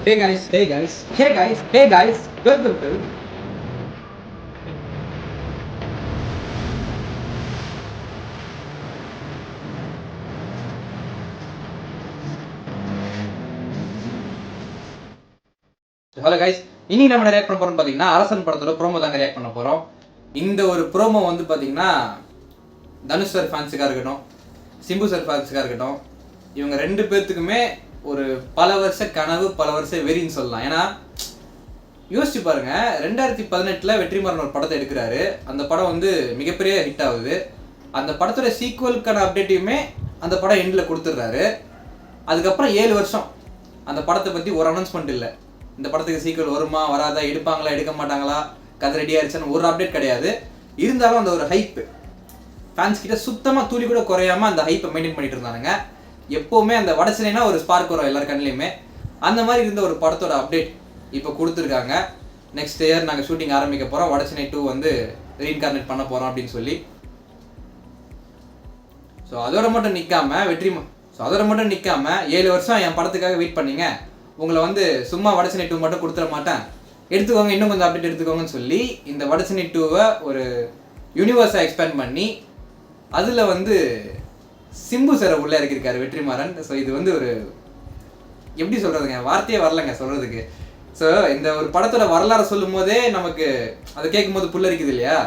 Hey guys, hey guys, hey guys, hey guys, welcome to hello guys. இனி நம்ம react பண்ண போறோம் பாத்தீங்கன்னா அரசன் படத்தோட ப்ரோமோ தாங்க ரியாக்ட் பண்ண போறோம். இந்த ஒரு ப்ரோமோ வந்து பாத்தீங்கன்னா தனுஷ் சார் ஃபேன்ஸுக்காக இருக்கட்டும், சிம்பு சார் ஃபேன்ஸுக்காக இருக்கட்டும், இவங்க ரெண்டு பேர்த்துக்குமே ஒரு பல வருஷ கனவு, பல வருஷ வெறின்னு சொல்லலாம். ஏன்னா யோசிச்சு பாருங்க, 2018 வெற்றிமாறன் ஒரு படத்தை எடுக்கிறாரு. அந்த படம் வந்து மிகப்பெரிய ஹிட் ஆகுது. அந்த படத்தோட சீக்குவலுக்கான அப்டேட்டையுமே அந்த படம் எண்டில் கொடுத்துட்றாரு. அதுக்கப்புறம் 7 வருஷம் அந்த படத்தை பற்றி ஒரு அனௌன்ஸ்மெண்ட் இல்லை. இந்த படத்துக்கு சீக்குவல் வருமா வராதா, எடுப்பாங்களா எடுக்க மாட்டாங்களா, கதை ரெடி ஆயிடுச்சுன்னு ஒரு அப்டேட் கிடையாது. இருந்தாலும் அந்த ஒரு ஹைப்பு ஃபேன்ஸ் கிட்ட சுத்தமாக துளி கூட குறையாமல் அந்த ஹைப்பை மெயின்டைன் பண்ணிட்டு இருந்தானுங்க. எப்போவுமே அந்த வடச்சனைனா ஒரு ஸ்பார்க் வரும் எல்லார் கண்ணிலையுமே. அந்த மாதிரி இருந்த ஒரு படத்தோட அப்டேட் இப்போ கொடுத்துருக்காங்க. நெக்ஸ்ட் இயர் நாங்கள் ஷூட்டிங் ஆரம்பிக்க போகிறோம், வடச்சனை 2 வந்து ரீஇன்கார்னேட் பண்ண போகிறோம் அப்படின்னு சொல்லி. ஸோ அதோட மட்டும் நிற்காம 7 வருஷம் என் படத்துக்காக வெயிட் பண்ணீங்க, உங்களை வந்து சும்மா வடச்சனை 2 மட்டும் கொடுத்துட மாட்டேன், எடுத்துக்கோங்க, இன்னும் கொஞ்சம் அப்டேட் எடுத்துக்கோங்கன்னு சொல்லி இந்த வடச்சனை 2வை ஒரு யூனிவர்ஸாக எக்ஸ்பேண்ட் பண்ணி அதில் வந்து சிம்பு சாரை உள்ளே இறக்கியிருக்காரு வெற்றிமாறன். ஸோ இது வந்து ஒரு எப்படி சொல்கிறதுங்க, வார்த்தையே வரலைங்க சொல்கிறதுக்கு. ஸோ இந்த ஒரு படத்தோட வரலாறு சொல்லும் போதே நமக்கு அதை கேட்கும் போது புல்லரிக்குது இல்லையா?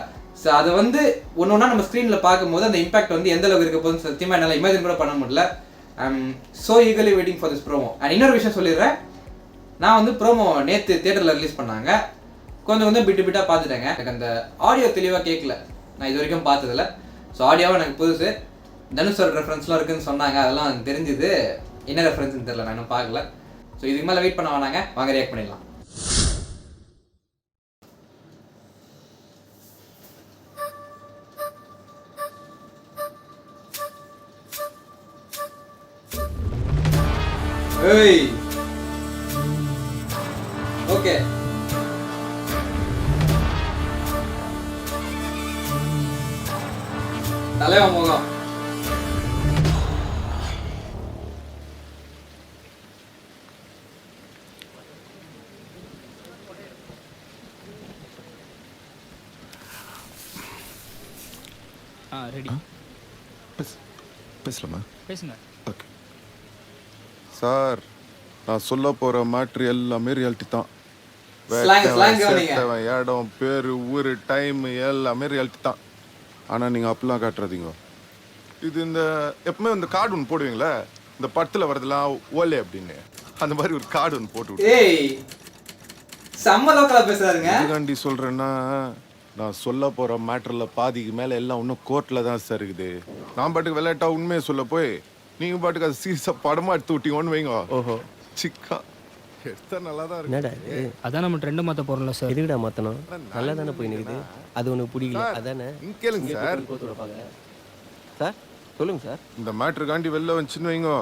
ஸோ அதை வந்து ஒன்று ஒன்றா நம்ம ஸ்க்ரீனில் பார்க்கும்போது அந்த இம்பாக்ட் வந்து எந்த அளவுக்கு இருக்க போகுதுன்னு சத்தியமாக என்னால் இமேஜின் கூட பண்ண முடியல. I'm so eagerly waiting for this promo. And இன்னொரு விஷயம் சொல்லிடுறேன், நான் வந்து ப்ரோமோ நேற்று தியேட்டரில் ரிலீஸ் பண்ணாங்க, கொஞ்சம் பிட்டாக பார்த்துட்டேங்க. எனக்கு அந்த ஆடியோ தெளிவாக கேட்கல, நான் இது வரைக்கும் பார்த்ததில்ல. ஸோ ஆடியோவும் எனக்கு புதுசு. தனுஷோட ரெஃபரன்ஸ்லாம் இருக்குதுன்னு சொன்னாங்க, அதெல்லாம் எனக்கு தெரிஞ்சுது. என்ன ரெஃபரன்ஸ்னு தெரியல, நான் இன்னும் பார்க்கல. ஸோ இதுக்கு மேலே வெயிட் பண்ண வேணாங்க, வாங்க ரியாக்ட் பண்ணிடலாம். ஏய் ஓகே, தலைவன் முகம் ரெடி. பேசலாமா? பேசுங்க. ஓகே சார், நான் சொல்ல போகிற மேட்ரு எல்லாமே ரியாலிட்டி தான். இடம், பேர், ஊர், டைம் எல்லாமே ரியாலிட்டி தான். ஆனால் நீங்கள் அப்படிலாம் காட்டுறதீங்க. இது இந்த எப்பவுமே இந்த கார்டு ஒன்று போடுவீங்களே, இந்த படத்தில் வரதெல்லாம் ஓலே அப்படின்னு, அந்த மாதிரி ஒரு கார்டு ஒன்று போட்டு விட்டு சொல்கிறேன்னா, நான் சொல்ல போகிற மேட்டரில் பாதிக்கு மேலே எல்லாம் இன்னும் கோர்ட்டில் தான் சார் இருக்குது. நான் பாட்டுக்கு விளையாட்டா உண்மையை சொல்ல போய் நீங்கள் பாட்டுக்கு அது சீரியஸாக படமாக எடுத்து விட்டீங்கன்னு வைங்க. ஓஹோ, சிக்கா எடுத்தா நல்லா தான் இருக்கு. அதான் நம்ம ட்ரெண்ட் மாற்ற போகிறோம்ல சார். எதுக்குடா மாற்றணும்? நல்லா தானே போய் நிற்குது. அது ஒன்று பிடிக்கல அதானே. கேளுங்க சார். சார் சொல்லுங்க சார். இந்த மேட்ருக்காண்டி வெளில வந்துச்சுன்னு வைங்க,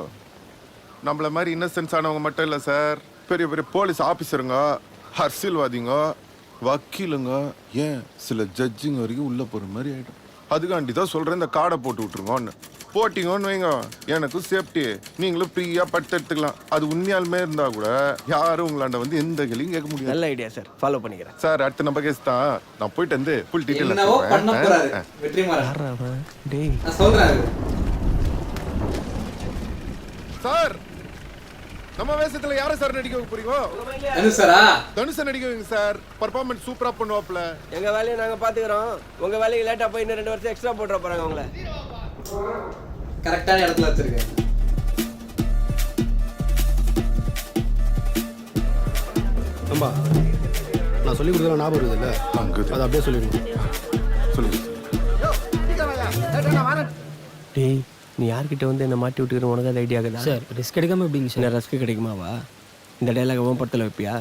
நம்மள மாதிரி இன்னசென்ஸ் ஆனவங்க மட்டும் இல்லை சார், பெரிய பெரிய போலீஸ் ஆஃபீஸருங்க, அரசியல்வாதிங்க, வக்கீலுங்க, ஏன் சில ஜட்ஜிங்க வரைக்கும் உள்ளே போகிற மாதிரி ஆகிடும். அதுக்காண்டி தான் சொல்கிறேன், இந்த கார்டை போட்டு விட்ருங்கன்னு. போட்டிங்கன்னு வைங்க, எனக்கும் சேஃப்டி, நீங்களும் ஃப்ரீயாக பட்டு எடுத்துக்கலாம். அது உண்மையாலுமே இருந்தால் கூட யாரும் உங்களாண்ட வந்து எந்த கேள்வியும் கேட்க முடியாது. நல்ல ஐடியா சார், ஃபாலோ பண்ணிக்கிறேன் சார். அடுத்த நம்ம கேஸ் தான், நான் போயிட்டு வந்து ஃபுல் டீட்டெயில் சார். நம்ம வேஷத்துல யாரை சார் நடிக்க வைக்க போறீங்க? தனுஷ நடிக்க வைங்க சார். பர்ஃபார்மன்ஸ் சூப்பரா பண்ணுவாப்ல. எங்க வேலையை நாங்க பாத்துக்கிறோம், உங்க வேலைக்கு லேட்டா போய் இன்னும் 2 வருஷம் எக்ஸ்ட்ரா போட்டுற போறாங்க. உங்களை கரெக்டான இடத்துல வச்சிருக்கேன். அம்பா, நான் சொல்லி கொடுத்தா ஞாபகம் இருக்குது இல்லை? அது அப்படியே சொல்லிடுங்க. சொல்லுங்க. டேய், நீ யார்கிட்ட வந்து என்ன மாட்டி விட்டுக்கிற? உனக்கு அது ஐடியா ஆகுதா சார்? ரிஸ்க் எடுக்காமல் எப்படிங்க சார்? என்ன ரிஸ்க் கிடைக்குமாவா? இந்த டைலாக் ஓன் படத்தில் வைப்பியா?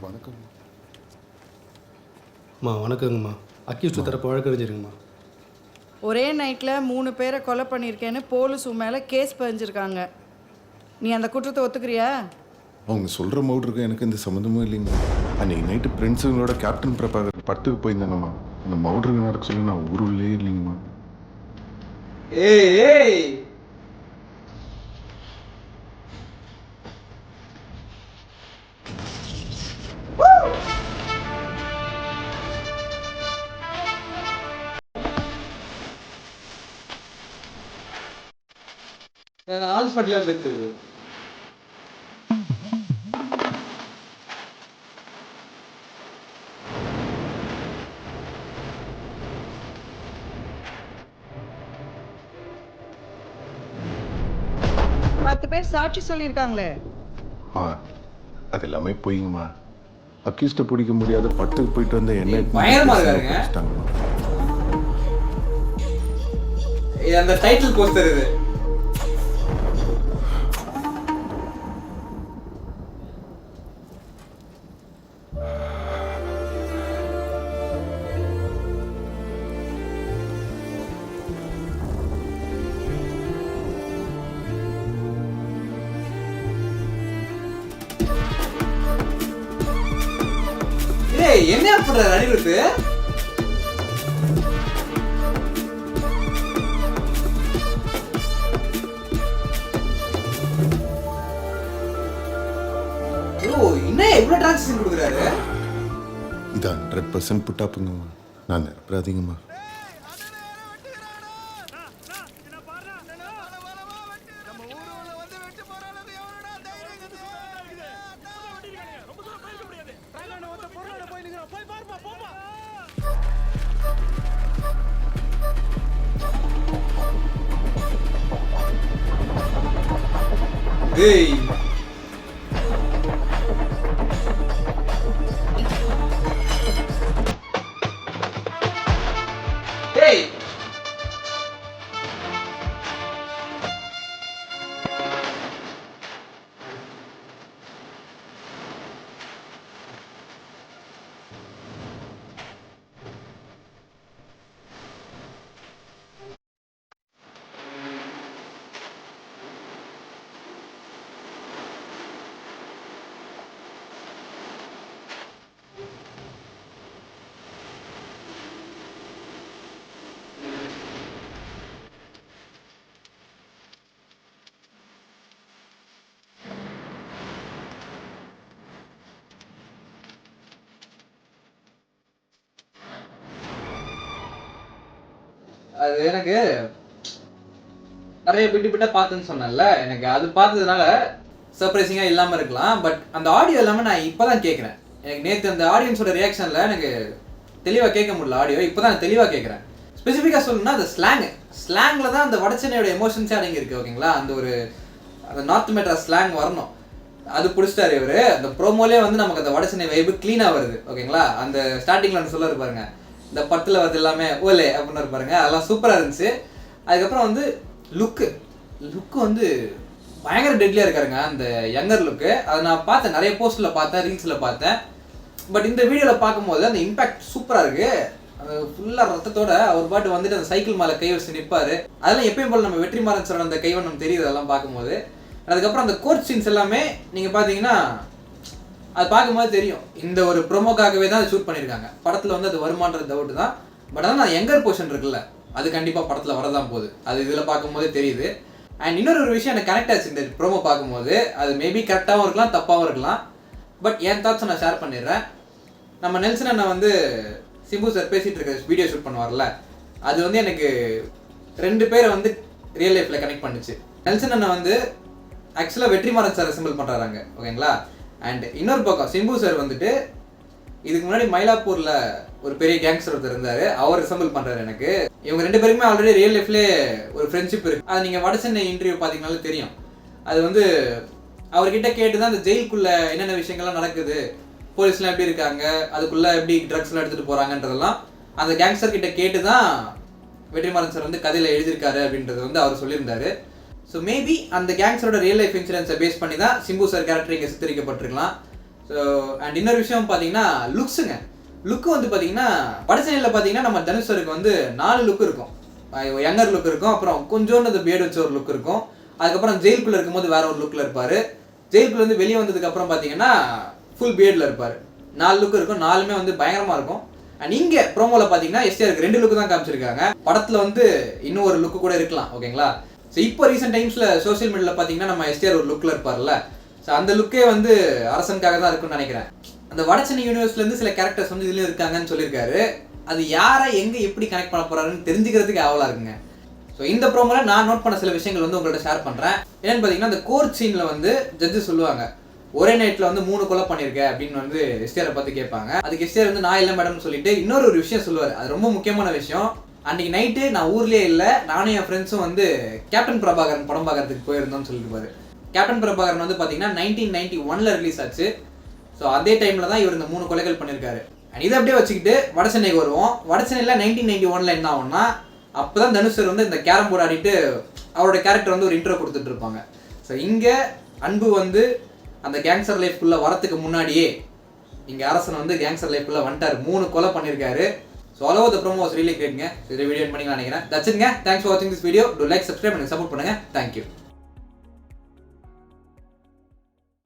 வணக்கம். அம்மா வணக்கங்கம்மா. அக்யூஸ்ட் தரப்பு வழக்கறிஞருங்கம்மா. ஒரே நைட்டில் 3 பேரை கொலை பண்ணியிருக்கேன்னு போலீஸ் மேலே கேஸ் பதிஞ்சிருக்காங்க. நீ அந்த குற்றத்தை ஒத்துக்கிறியா? அவங்க சொல்கிற மவுட்ருக்கு எனக்கு எந்த சம்மந்தமும் இல்லைங்க. அன்றைக்கி நைட்டு ஃப்ரெண்ட்ஸுங்களோட கேப்டன் பிரபாகர் படத்துக்கு போயிருந்தாங்கம்மா. அந்த மவுட்ருக்கு நடக்க சொல்லி நான் ஊருள்ளே இல்லைங்கம்மா. ஏய் ஹாஸ்பிட்டலில் இருக்குது. பத்து பேர் சாட்சி சொல்லியிருக்காங்களே. அது எல்லாமே போயிங்கம்மா. அக்யூஸ்ட பிடிக்க முடியாத பட்டுக்கு போயிட்டு வந்த என்ன பயங்கரமா இருக்காருங்க. அந்த டைட்டில் போஸ்டர் இது. என்ன பண்ற அனிருத்து? என்ன இவ்வளவு டிரான்ஸ்லேஷன் கொடுக்குறாரு? இது 100% புட்டாப்புங்கம்மா. நான் நிரப்பராதீங்கம்மா. ஏய் ஏய் அது எனக்கு நிறைய பிட்டு பார்த்தேன்னு சொன்னேன்ல, எனக்கு அது பார்த்ததுனால சர்ப்ரைசிங்காக இல்லாமல் இருக்கலாம். பட் அந்த ஆடியோ எல்லாமே நான் இப்போ தான் கேட்குறேன். எனக்கு நேற்று அந்த ஆடியன்ஸோட ரியாக்ஷனில் எனக்கு தெளிவாக கேட்க முடியல. ஆடியோ இப்போ தான் தெளிவாக கேட்குறேன். ஸ்பெசிஃபிக்காக சொல்லணும்னா அந்த ஸ்லாங்கில் தான் அந்த வடச்சென்னையோட எமோஷன்ஸே அடங்கியிருக்கு. ஓகேங்களா, அந்த நார்த் மெட்ராஸ் ஸ்லாங் வரணும். அது பிடிச்சிட்டாரு இவர். அந்த ப்ரோமோலே வந்து நமக்கு அந்த வடச்சென்னை வைப்பு க்ளீனாக வருது. ஓகேங்களா, அந்த ஸ்டார்டிங்கில் ஒன்று சொல்ல இருப்பாருங்க, இந்த படத்தில் வருது எல்லாமே ஓலே அப்படின்னு இருப்பாருங்க. அதெல்லாம் சூப்பராக இருந்துச்சு. அதுக்கப்புறம் வந்து லுக்கு வந்து பயங்கர டெட்லியாக இருக்காருங்க, அந்த யங்கர் லுக்கு. அதை நான் பார்த்தேன், நிறைய போஸ்ட்டில் பார்த்தேன், ரீல்ஸில் பார்த்தேன். பட் இந்த வீடியோவில் பார்க்கும்போது அந்த இம்பேக்ட் சூப்பராக இருக்குது. அந்த ஃபுல்லாக ரத்தத்தோட அவர் பாட்டு வந்துட்டு அந்த சைக்கிள் மேலே கை வச்சு நிற்பார். அதெல்லாம் எப்பயும் போல் நம்ம வெற்றிமாறன் சார் அந்த கைவண்ணம் தெரியுது அதெல்லாம் பார்க்கும்போது. அதுக்கப்புறம் அந்த கோர்ட் சீன்ஸ் எல்லாமே நீங்கள் பார்த்தீங்கன்னா அது பார்க்கும்போது தெரியும் இந்த ஒரு ப்ரோமோக்காகவே தான் அதை ஷூட் பண்ணியிருக்காங்க. படத்தில் வந்து அது வருமானது டவுட் தான். பட் ஆனால் நான் யங்கர் போர்ஷன் இருக்குல்ல, அது கண்டிப்பாக படத்தில் வரதான் போகுது. அது இதில் பார்க்கும்போதே தெரியுது. அண்ட் இன்னொரு விஷயம் எனக்கு கனெக்ட் ஆச்சு இந்த ப்ரோமோ பார்க்கும்போது. அது மேபி கரெக்டாகவும் இருக்கலாம், தப்பாகவும் இருக்கலாம். பட் என் தாட்ஸை நான் ஷேர் பண்ணிடுறேன். நம்ம நெல்சன் அண்ணா வந்து சிம்பு சார் பேசிகிட்டு இருக்க வீடியோ ஷூட் பண்ணுவார்ல, அது வந்து எனக்கு 2 பேரை வந்து ரியல் லைஃப்பில் கனெக்ட் பண்ணுச்சு. நெல்சன் அண்ணா வந்து ஆக்சுவலாக வெற்றிமாறன் சார் அசெம்பிள் பண்ணுறாங்க. ஓகேங்களா, அண்ட் இன்னொரு பக்கம் சிம்பு சார் வந்துட்டு இதுக்கு முன்னாடி மயிலாப்பூரில் ஒரு பெரிய கேங்ஸ்டர் ஒருத்தர் இருந்தார், அவர் அசெம்பிள் பண்ணுறாரு. எனக்கு இவங்க 2 பேருக்குமே ஆல்ரெடி ரியல் லைஃப்லேயே ஒரு ஃப்ரெண்ட்ஷிப் இருக்குது. அது நீங்கள் வடசென்னை இன்டர்வியூ பார்த்தீங்கனாலும் தெரியும். அது வந்து அவர்கிட்ட கேட்டு தான் அந்த ஜெயிலுக்குள்ளே என்னென்ன விஷயங்கள்லாம் நடக்குது, போலீஸ்லாம் எப்படி இருக்காங்க, அதுக்குள்ளே எப்படி ட்ரக்ஸ்லாம் எடுத்துகிட்டு போகிறாங்கன்றதெல்லாம் அந்த கேங்ஸ்டர் கிட்ட கேட்டு தான் வெற்றிமாறன் சார் வந்து கதையில் எழுதியிருக்காரு அப்படின்றது வந்து அவர் சொல்லியிருந்தாரு. ஸோ மேபி அந்த கேங்ஸ்டரோட ரியல் லைஃப் இன்சிடென்ட்ஸை பேஸ் பண்ணி தான் சிம்பு சார் கேரக்டர் இங்கே சித்தரிக்கப்பட்டிருக்கலாம். ஸோ அண்ட் இன்னொரு விஷயம் பார்த்தீங்கன்னா லுக்கு வந்து பார்த்தீங்கன்னா வடசென்னையில் பார்த்தீங்கன்னா நம்ம தனுஷ் சாருக்கு வந்து 4 லுக் இருக்கும். யங்கர் லுக் இருக்கும், அப்புறம் கொஞ்சோண்டு அந்த பியர்டு வச்ச ஒரு லுக் இருக்கும். அதுக்கப்புறம் ஜெயிலுக்குள்ளே இருக்கும்போது வேற ஒரு லுக்கில் இருப்பார். ஜெயிலுக்குள்ள வந்து வெளியே வந்ததுக்கப்புறம் பார்த்தீங்கன்னா ஃபுல் பியர்டில் இருப்பார். 4 லுக் இருக்கும், 4மே வந்து பயங்கரமாக இருக்கும். அண்ட் இங்கே ப்ரோமோவில் பார்த்தீங்கன்னா எஸ்டிஆருக்கு 2 லுக்கு தான் காமிச்சிருக்காங்க. படத்தில் வந்து இன்னும் ஒரு லுக்கு கூட இருக்கலாம். ஓகேங்களா, ஸோ இப்போ ரீசெண்ட் டைம்ஸில் சோஷியல் மீடியாவில் பார்த்தீங்கன்னா நம்ம எஸ்டிஆர் ஒரு லுக்கில் இருப்பார்ல, ஸோ அந்த லுக்கே வந்து அரசனுக்காக தான் இருக்குன்னு நினைக்கிறேன். அந்த வடசென்னை யூனிவர்ஸ்லேருந்து சில கேரக்டர்ஸ் வந்து இதுலேயும் இருக்காங்கன்னு சொல்லியிருக்காரு. அது யாரை எங்கே எப்படி கனெக்ட் பண்ண போகிறாருன்னு தெரிஞ்சுக்கிறதுக்கு ஆவலாக இருக்குங்க. ஸோ ஸோ இந்த ப்ரோமோல நான் நோட் பண்ண சில விஷயங்கள் வந்து உங்கள்கிட்ட ஷேர் பண்ணுறேன். என்னன்னு பார்த்தீங்கன்னா இந்த கோர்ட் சீனில் வந்து ஜட்ஜு சொல்லுவாங்க ஒரே நைட்டில் வந்து 3 கொலை பண்ணியிருக்கேன் அப்படின்னு வந்து எஸ்டிஆரை பார்த்து கேட்பாங்க. அதுக்கு எஸ்டிஆர் வந்து நான் இல்லை மேடம்னு சொல்லிட்டு இன்னொரு விஷயம் சொல்லுவார். அது ரொம்ப முக்கியமான விஷயம். அன்றைக்கி நைட்டு நான் ஊர்லேயே இல்லை, நானும் என் ஃப்ரெண்ட்ஸும் வந்து கேப்டன் பிரபாகரன் படம் பார்க்கறதுக்கு போயிருந்தோம்னு சொல்லிட்டு கேப்டன் பிரபாகரன் வந்து பார்த்தீங்கன்னா 1991 ரிலீஸ் ஆச்சு. ஸோ அதே டைமில் தான் இவர் இந்த 3 கொலைகள் பண்ணியிருக்காரு. அண்ட் இதை அப்படியே வச்சுக்கிட்டு வட சென்னைக்கு வருவோம். வட சென்னையில் 1991 என்ன ஆகும்னா அப்போ தான் தனுஷ் சார் வந்து இந்த கேரம் போர்டு ஆடிட்டு அவரோட கேரக்டர் வந்து ஒரு இன்ட்ரோ கொடுத்துட்டு இருப்பாங்க. ஸோ இங்கே அன்பு வந்து அந்த கேங்ஸ்டர் லைஃப்குள்ளே வரத்துக்கு முன்னாடியே இங்கே அரசன் வந்து கேங்ஸ்டர் லைஃப்குள்ளே வந்துட்டார். 3 கொலை பண்ணியிருக்காரு. So all over the promo was really கிரேட்ங்க. இது வீடியோ பண்ணிக்கலாம் நினைக்கிறேன். தட்ஸ் இட்ங்க. தேங்க்ஸ் ஃபார் வாட்சிங் this video. Do like, subscribe, எனக்கு சப்போர்ட் பண்ணுங்கள். தேங்க்யூ.